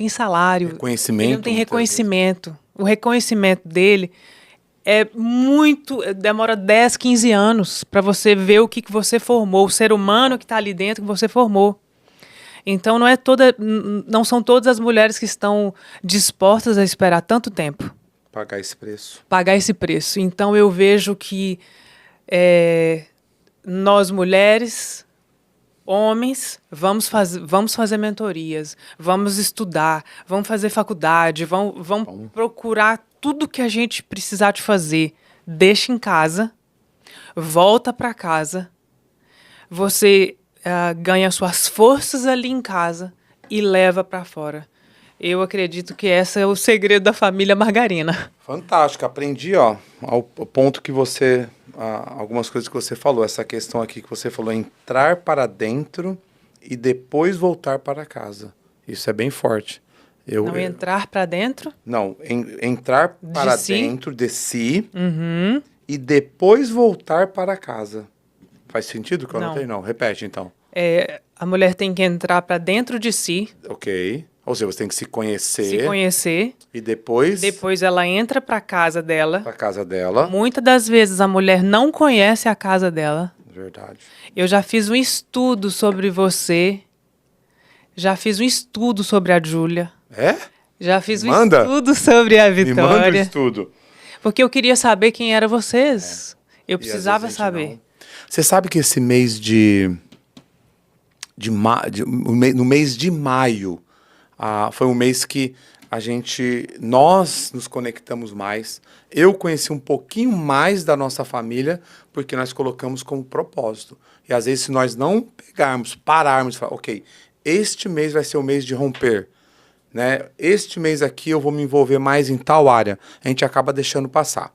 salário. Reconhecimento. Ele não tem reconhecimento. O reconhecimento dele demora 10, 15 anos para você ver o que você formou, o ser humano que está ali dentro que você formou. Então não são todas as mulheres que estão dispostas a esperar tanto tempo. Pagar esse preço. Pagar esse preço. Então eu vejo que nós mulheres, homens, vamos fazer mentorias, vamos estudar, vamos fazer faculdade, vamos procurar tudo que a gente precisar de fazer. Deixa em casa, volta para casa, você ganha suas forças ali em casa e leva para fora. Eu acredito que esse é o segredo da família Margarina. Fantástico, aprendi, ó, ao ponto que você, algumas coisas que você falou, essa questão aqui que você falou, entrar para dentro e depois voltar para casa. Isso é bem forte. Não entrar para dentro? Não, entrar para si? dentro de si Uhum. e depois voltar para casa. Faz sentido que eu Não. anotei? Não, repete então. A mulher tem que entrar para dentro de si. Ok. Ou seja, você tem que se conhecer. Se conhecer. E depois... Depois ela entra para casa dela. Para casa dela. Muitas das vezes a mulher não conhece a casa dela. Verdade. Eu já fiz um estudo sobre você. Já fiz um estudo sobre a Júlia. É? Já fiz um Manda. estudo sobre a Me manda um Vitória. estudo. Porque eu queria saber quem eram vocês. Eu E às precisava vezes a gente saber. não. Você sabe que esse mês no mês de maio, foi um mês que nós nos conectamos mais. Eu conheci um pouquinho mais da nossa família, porque nós colocamos como propósito. E às vezes, se nós não pararmos e falar, ok, este mês vai ser o mês de romper, né? Este mês aqui eu vou me envolver mais em tal área. A gente acaba deixando passar.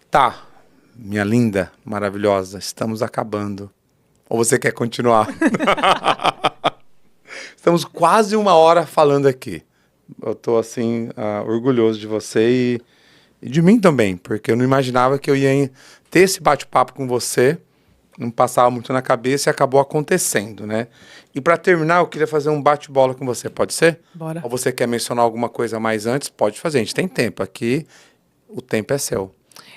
Tá, minha linda, maravilhosa, estamos acabando. Ou você quer continuar? Estamos quase 1 hora falando aqui. Eu tô assim, orgulhoso de você e de mim também, porque eu não imaginava que eu ia ter esse bate-papo com você, não passava muito na cabeça e acabou acontecendo, né? E para terminar, eu queria fazer um bate-bola com você, pode ser? Bora. Ou você quer mencionar alguma coisa mais antes? Pode fazer, a gente tem tempo aqui, o tempo é seu.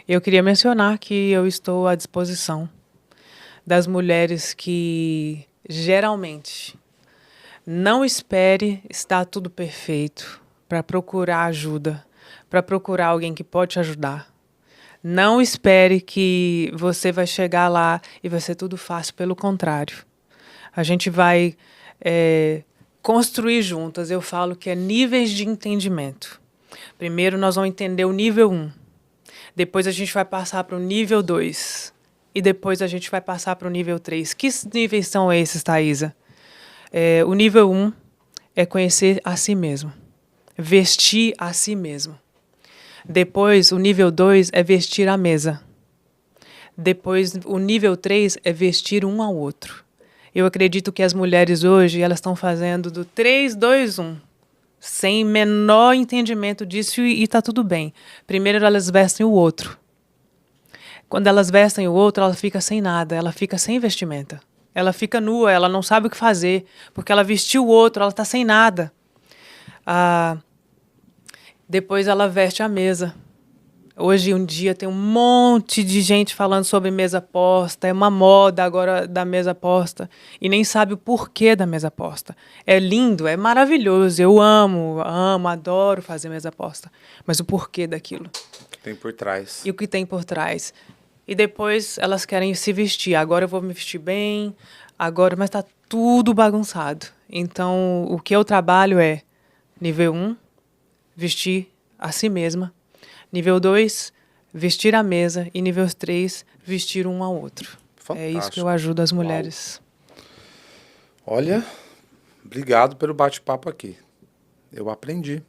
Eu queria mencionar que eu estou à disposição das mulheres que geralmente não espere estar tudo perfeito para procurar ajuda, para procurar alguém que pode te ajudar. Não espere que você vai chegar lá e vai ser tudo fácil, pelo contrário. A gente vai construir juntas. Eu falo que é níveis de entendimento. Primeiro nós vamos entender o nível 1. Depois a gente vai passar para o nível 2. E depois a gente vai passar para o nível 3. Que níveis são esses, Thaisa? O nível 1 é conhecer a si mesmo. Vestir a si mesmo. Depois, o nível 2 é vestir a mesa. Depois, o nível 3 é vestir um ao outro. Eu acredito que as mulheres hoje, elas estão fazendo do 3, 2, 1. Sem menor entendimento disso e está tudo bem. Primeiro, elas vestem o outro. Quando elas vestem o outro, ela fica sem nada, ela fica sem vestimenta. Ela fica nua, ela não sabe o que fazer, porque ela vestiu o outro, ela está sem nada. Depois ela veste a mesa. Hoje, um dia, tem um monte de gente falando sobre mesa posta, é uma moda agora da mesa posta, e nem sabe o porquê da mesa posta. É lindo, é maravilhoso, eu amo, adoro fazer mesa posta, mas o porquê daquilo? O que tem por trás? E o que tem por trás? E depois elas querem se vestir. Agora eu vou me vestir bem, mas está tudo bagunçado. Então, o que eu trabalho é nível 1, vestir a si mesma. Nível 2, vestir a mesa. E nível 3, vestir um ao outro. Fantástico. É isso que eu ajudo as mulheres. Olha, obrigado pelo bate-papo aqui. Eu aprendi.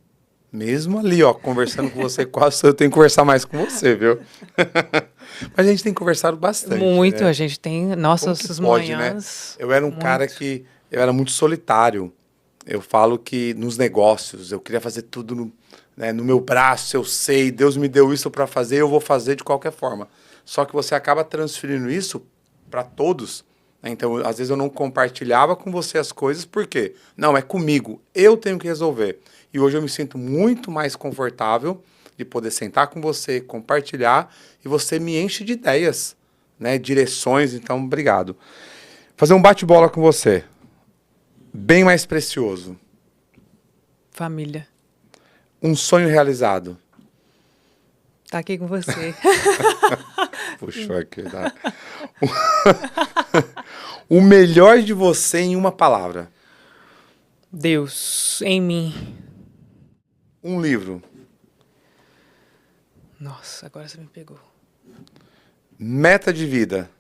Mesmo ali, ó, conversando com você, quase eu tenho que conversar mais com você, viu? Mas a gente tem conversado bastante. Muito, né? a gente tem. Nossas manhãs. Né? Eu era um cara que eu era muito solitário. Eu falo que nos negócios, eu queria fazer tudo no meu braço, eu sei, Deus me deu isso para fazer, eu vou fazer de qualquer forma. Só que você acaba transferindo isso para todos. Né? Então, às vezes eu não compartilhava com você as coisas, por quê? Não, é comigo, eu tenho que resolver. E hoje eu me sinto muito mais confortável de poder sentar com você, compartilhar, e você me enche de ideias, né, direções. Então, obrigado. Fazer um bate-bola com você. Bem mais precioso. Família. Um sonho realizado. Tá aqui com você. Puxa, aqui, tá? O melhor de você em uma palavra. Deus em mim. Um livro. Nossa, agora você me pegou. Meta de vida.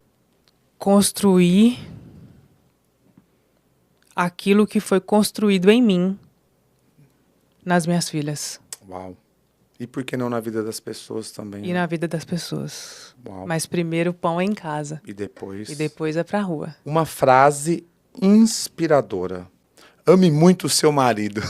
Construir aquilo que foi construído em mim nas minhas filhas. Uau. E por que não na vida das pessoas também? E na vida das pessoas. Uau. Mas primeiro o pão é em casa. E depois? E depois é pra rua. Uma frase inspiradora. Ame muito o seu marido.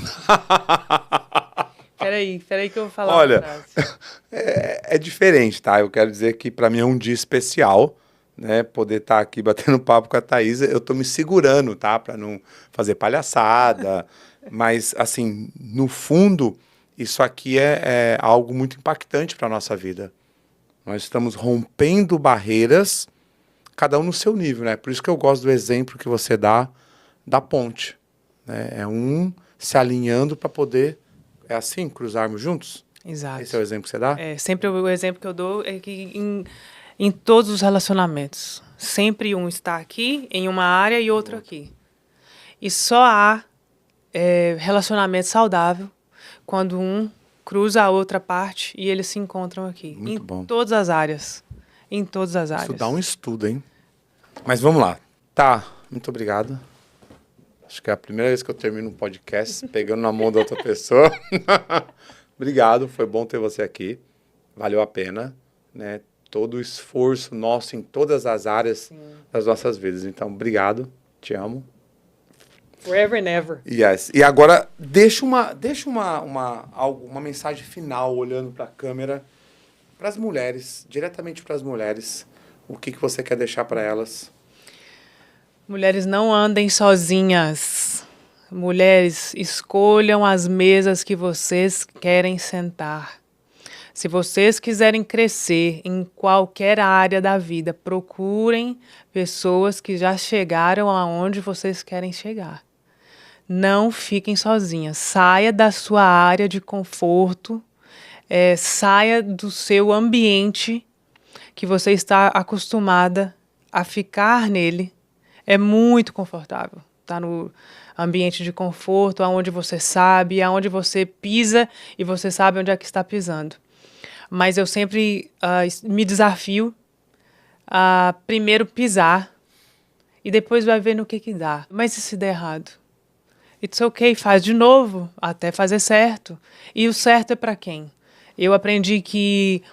Peraí que eu vou falar Olha, uma frase. é diferente, tá? Eu quero dizer que para mim é um dia especial, né? Poder estar aqui batendo papo com a Thaisa. Eu tô me segurando, tá? Para não fazer palhaçada. Mas, assim, no fundo, isso aqui é algo muito impactante para a nossa vida. Nós estamos rompendo barreiras, cada um no seu nível, né? Por isso que eu gosto do exemplo que você dá da ponte, né? É um se alinhando para poder, é assim, cruzarmos juntos? Exato. Esse é o exemplo que você dá? Sempre o exemplo que eu dou é que em todos os relacionamentos, sempre um está aqui em uma área e outro aqui. E só há relacionamento saudável quando um cruza a outra parte e eles se encontram aqui. Muito bom. Em todas as áreas. Em todas as áreas. Isso dá um estudo, hein? Mas vamos lá. Tá, muito obrigado. Acho que é a primeira vez que eu termino um podcast pegando na mão da outra pessoa. Obrigado, foi bom ter você aqui. Valeu a pena, né? Todo o esforço nosso em todas as áreas das nossas vidas. Então, obrigado, te amo. Forever and ever. Yes. E agora, deixa uma mensagem final, olhando para a câmera, para as mulheres, diretamente para as mulheres. O que você quer deixar para elas? Mulheres, não andem sozinhas. Mulheres, escolham as mesas que vocês querem sentar. Se vocês quiserem crescer em qualquer área da vida, procurem pessoas que já chegaram aonde vocês querem chegar. Não fiquem sozinhas. Saia da sua área de conforto, saia do seu ambiente que você está acostumada a ficar nele. É muito confortável estar no ambiente de conforto, aonde você sabe, aonde você pisa e você sabe onde é que está pisando. Mas eu sempre me desafio a primeiro pisar e depois vai ver no que dá. Mas e se der errado? It's okay, faz de novo, até fazer certo. E o certo é para quem? Eu aprendi que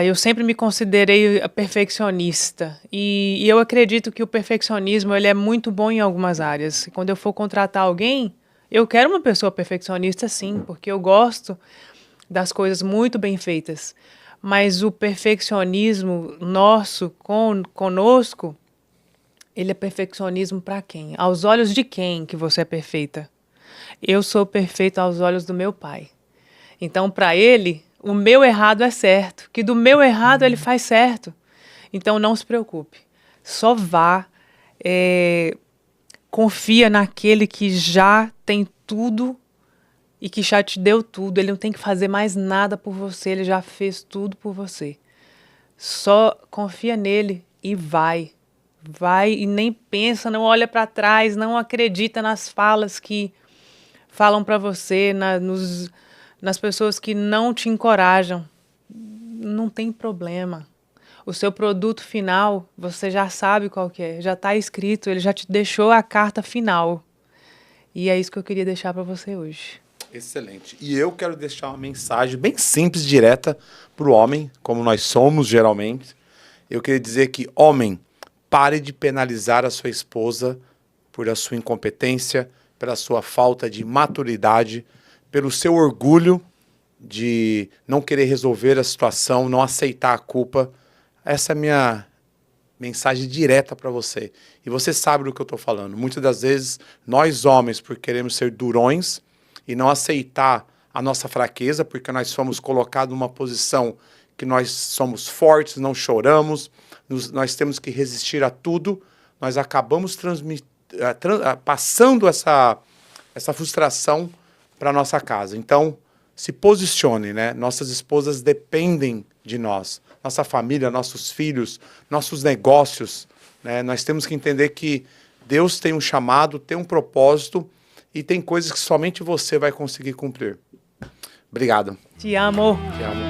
eu sempre me considerei perfeccionista. E eu acredito que o perfeccionismo ele é muito bom em algumas áreas. E quando eu for contratar alguém, eu quero uma pessoa perfeccionista sim, porque eu gosto das coisas muito bem feitas. Mas o perfeccionismo nosso, conosco, ele é perfeccionismo para quem? Aos olhos de quem que você é perfeita? Eu sou perfeita aos olhos do meu pai. Então, para ele, o meu errado é certo. Que do meu errado ele faz certo. Então, não se preocupe. Só vá, confia naquele que já tem tudo e que já te deu tudo. Ele não tem que fazer mais nada por você. Ele já fez tudo por você. Só confia nele e vai. Vai e nem pensa, não olha para trás, não acredita nas falas que falam para você, nas pessoas que não te encorajam. Não tem problema. O seu produto final, você já sabe qual que é, já está escrito, ele já te deixou a carta final. E é isso que eu queria deixar para você hoje. Excelente. E eu quero deixar uma mensagem bem simples, direta, para o homem, como nós somos geralmente. Eu queria dizer que, homem, pare de penalizar a sua esposa por a sua incompetência, pela sua falta de maturidade, pelo seu orgulho de não querer resolver a situação, não aceitar a culpa. Essa é a minha mensagem direta para você. E você sabe do que eu estou falando. Muitas das vezes, nós homens, por queremos ser durões e não aceitar a nossa fraqueza, porque nós fomos colocados numa posição que nós somos fortes, não choramos, nós temos que resistir a tudo, nós acabamos passando essa frustração para nossa casa. Então, se posicione, né? Nossas esposas dependem de nós, nossa família, nossos filhos, nossos negócios, né? Nós temos que entender que Deus tem um chamado, tem um propósito e tem coisas que somente você vai conseguir cumprir. Obrigado. Te amo. Te amo.